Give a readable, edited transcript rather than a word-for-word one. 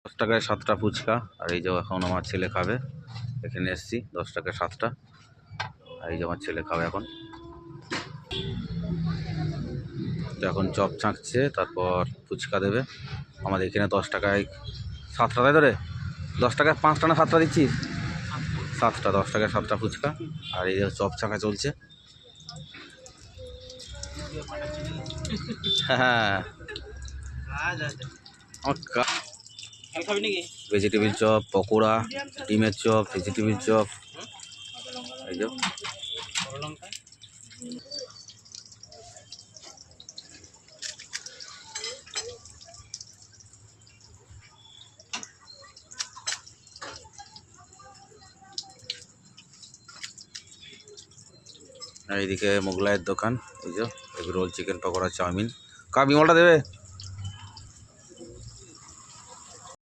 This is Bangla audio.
10 টাকায় 7টা ফুচকা। আর এই যে এখন আমার ছেলে খাবে। এখানে এসছি 10 টাকায় 7টা। আর এই যে আমার ছেলে খাবে এখন। তো এখন চপ ছাঁকছে, তারপর ফুচকা দেবে। আমাদের এখানে 10 টাকায় 7টা, তাই তো রে? 10 টাকায় 5টা না 7টা দিচ্ছিস? 7টা, 10 টাকায় 7টা ফুচকা। আর এই যে চপ ছাঁকা চলছে। হ্যাঁ, ভেজিটেবিল চপ, পকোড়া, ডিমের চপ, ভেজিটেবিল চপ। এই যে আর এইদিকে মোগলাইয়ের দোকান। এই যে egg roll, chicken pakora, chow mein. বিমলটা দেবে।